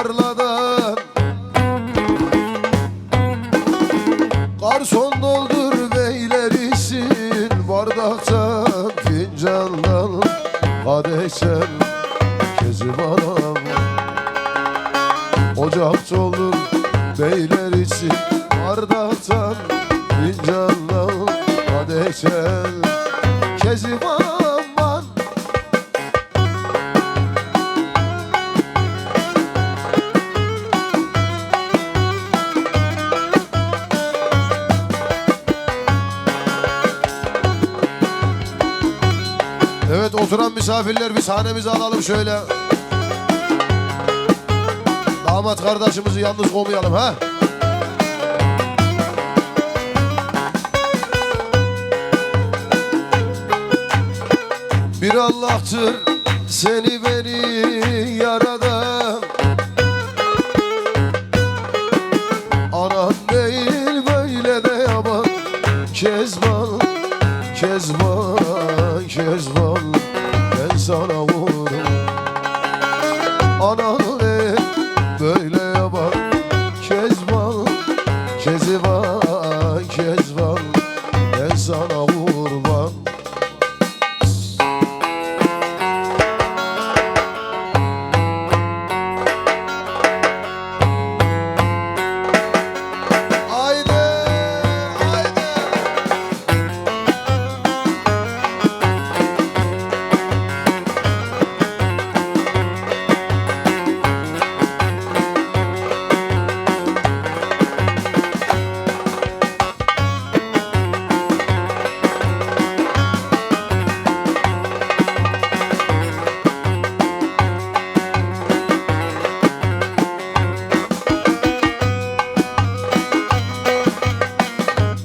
tarladan. Garson doldur beyler için, bardaktan fincandan kadehsen Kezibanam. Ocak doldur beyler için, bardaktan fincandan kadehsen Kezibanam. Evet, oturan misafirler bir sahnemizi alalım şöyle. Damat kardeşimizi yalnız koymayalım ha. Bir Allah'tır seni beni yaradan. Anan değil böyle de yaman. Kezban, Kezban, Kezban, ben sana vururum. Anan değil böyle yaman. Kezban, Kezban, Kezban, ben sana vurban.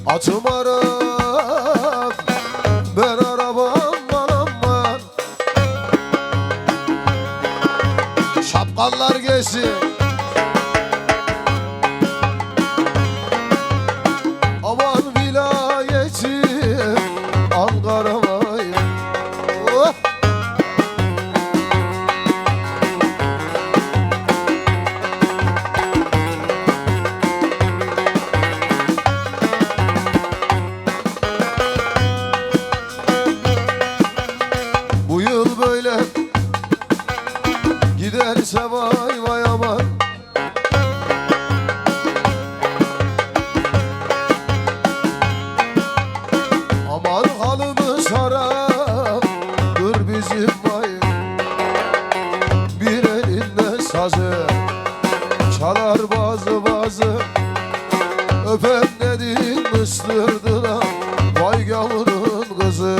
Atım Arap, ben arabam aman. Şapkallar gelsin. Aman vilayetim Ankara vay. Oh! Bu yıl böyle giderse vay vay aman. Aman halımı saran dur bizim vay. Bir elinde sazı çalar bazı bazı. Öpen dedin ıstırdılar vay gavurun kızı.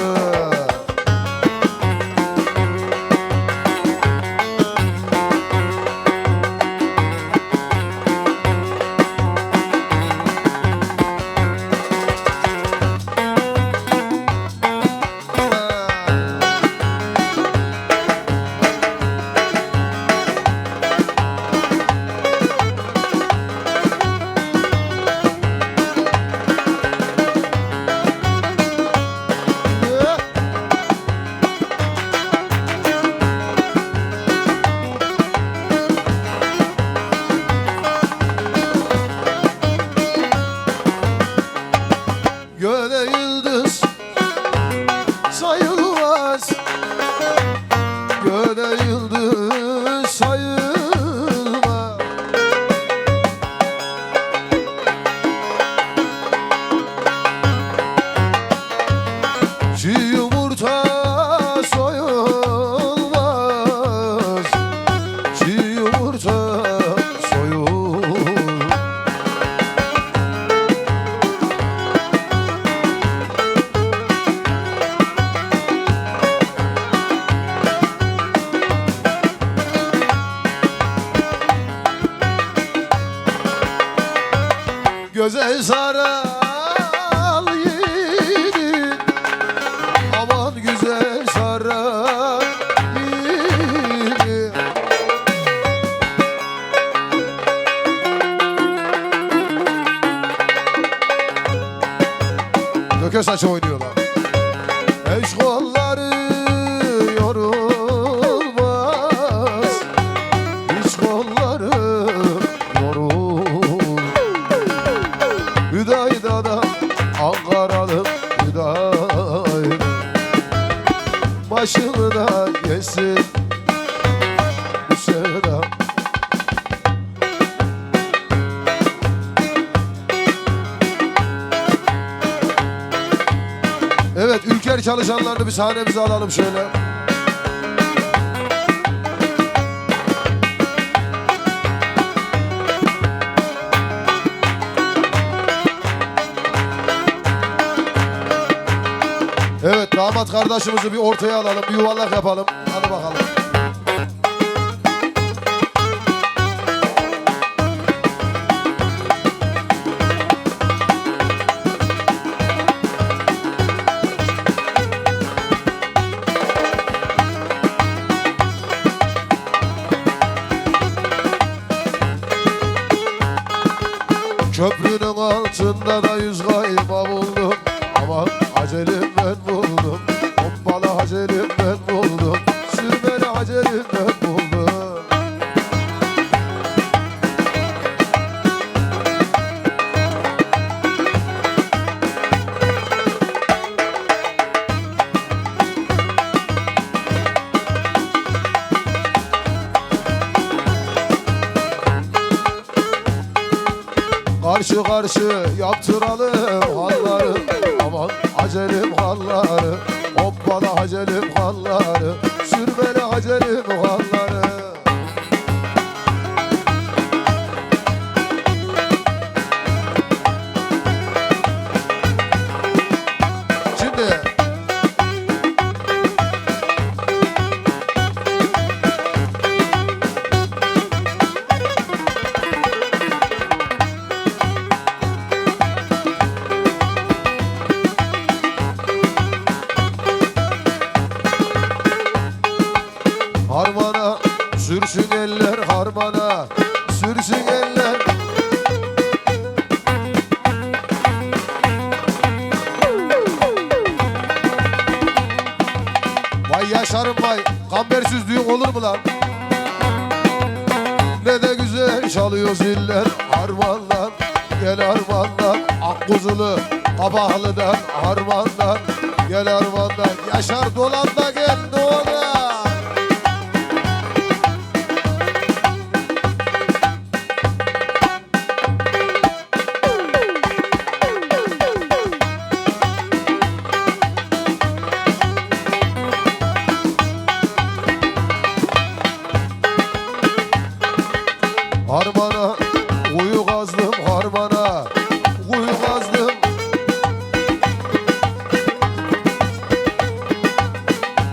Göğde yıldız sayılmaz. Göğde yıldız sayılmaz. Çiğ yumurta soyulmaz. Çiğ yumurta soyulmaz. Güzel saral yiğit, aman güzel saral yiğit. Döke saçı oynuyorlar. Eş kolları yorulmaz, hiç kolları Ankaralı hüdaydı. Başını da yesin bu sevda. Evet, Ülker çalışanlarını bir sahnemize alalım şöyle. Evet, damat kardeşimizi bir ortaya alalım, bir yuvarlak yapalım. Hadi bakalım. Köprünün altında da 100 kayma buldum. Aman acelim ben buldum. Hoppala acelim ben buldum. Sürmeli acelim ben buldum. Karşı karşı yaptıralım halları. Aman acelim halları. Hoppala acelim halları. Sürmeli acelim halları. Şimdi harmana sürsün eller, harmana sürsün eller. Vay yaşarım vay, kambersiz düğün olur mu lan? Ne de güzel çalıyor ziller, harmandan gel harmandan. Akkuzulu Kabahlı'dan harmandan gel harmandan. Yaşar dolan da gel dolan. Harmana kuyu kazdım, harmana kuyu kazdım.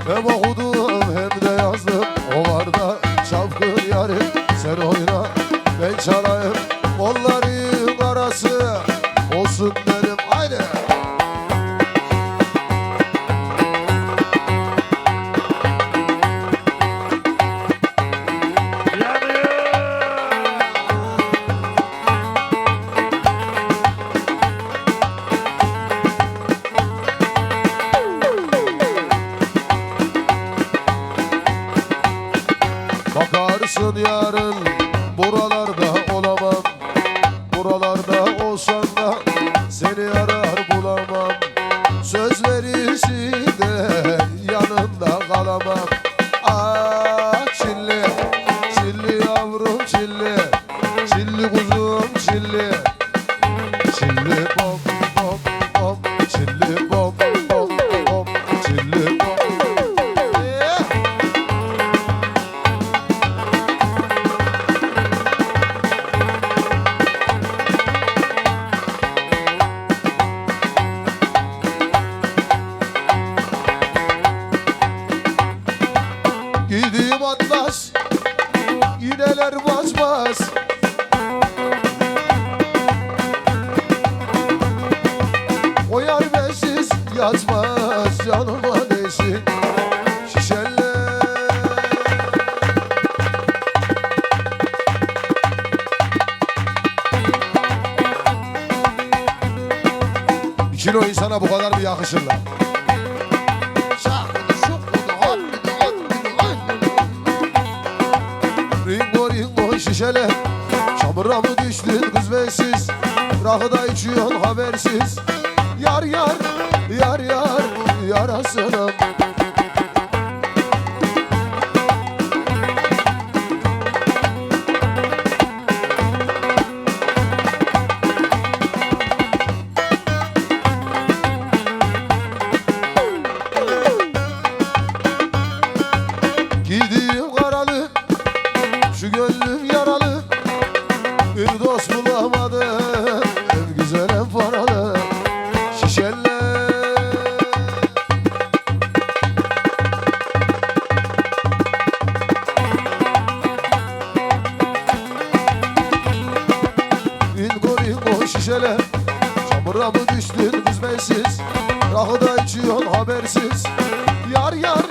Hem okudum hem de yazdım. O var da çapkın yarim, sen oyna ben çalayım. Kolların arası olsun benim, haydi. Bakarsın yarın buralarda olamam. Buralarda olsan da seni arar bulamam. Söz verirsin de yanında kalamam. Ah çilli, çilli yavrum çilli, çilli kuzum çilli. Çilli bom bom bom, çilli bom bom bom, çilli bom. Gideyim Atlas, iğneler basmaz. O yar bensiz yazmaz, yanıma değsin şişeler. Bir kilo insana bu kadar mı yakışır lan? Ringo ringo şişeler, çamura mı düştün kız bensiz? Rakıda içiyorsun habersiz. Yar yar, yar yar, yarasınım. Giydiğim karalı, şu gönlüm yaralı. Bir dost bulamadım, hem güzel hem paralı. Şişeler İngo ingo şişeler. Çamura mı düştün kız bensiz? Rakı da içiyorsun habersiz. Yar yar,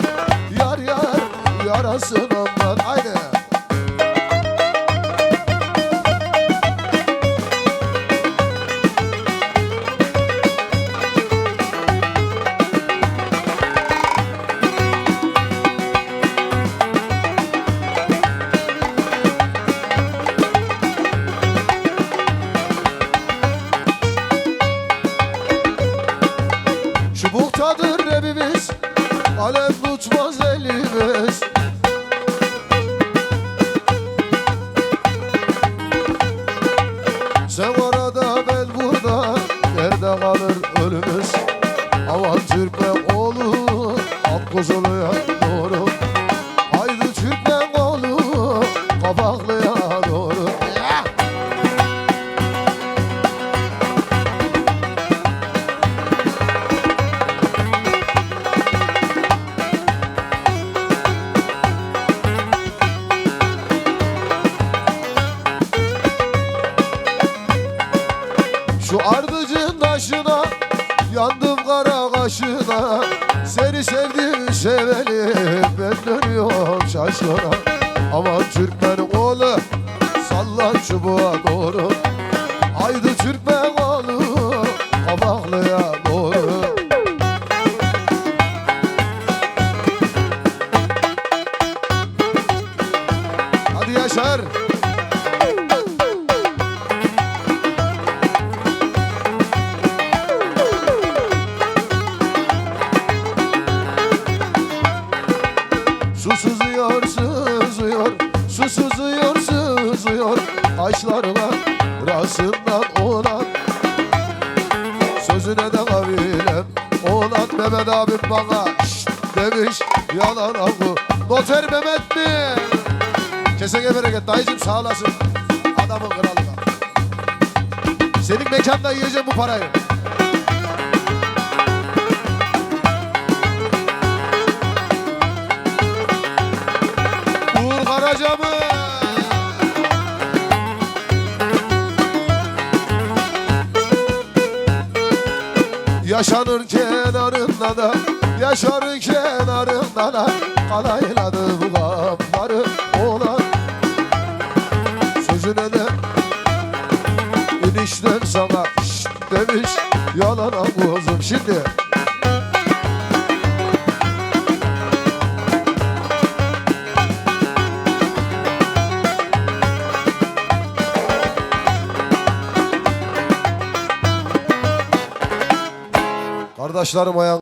yar yar, yarasın ondan. Haydi. Çubuktadır rebimiz, kalem tutmaz elimiz. Sen orada ben burada, nerede kalır ölümüz? Aman Türkmen oğlu, Akkuzulu'ya doğru. Haydi Türkmen oğlu, Kabaklı'ya doğru. Şu ardıcın taşına, yandım kara kaşına. Seni sevdim seveli, ben dönüyorum şaşkına. Aman Türkmen oğlu, salla çubuğa doğru. Haydi Türkmen oğlu, Kabaklı'ya doğru. Hadi Yaşar. Su sızıyor, sızıyor, su sızıyor, sızıyor. Kaşlarına rasından oğlan, sözüne de kabilem. Oğlan Mehmet abim bana şşt demiş, yalan avı. Noter Mehmet mi? Kesene bereket dayıcım, sağ olasın. Adamın kralı da. Senin mekanda yiyeceğim bu parayı. Uğur Karaca mı? Yaşanır kenarında da, yaşarır kenarında da. Kalayladı bu kapları olan, sözüne de enişten sana şşt demiş, yalan kuzum. Şimdi kardeşlerim ayağım.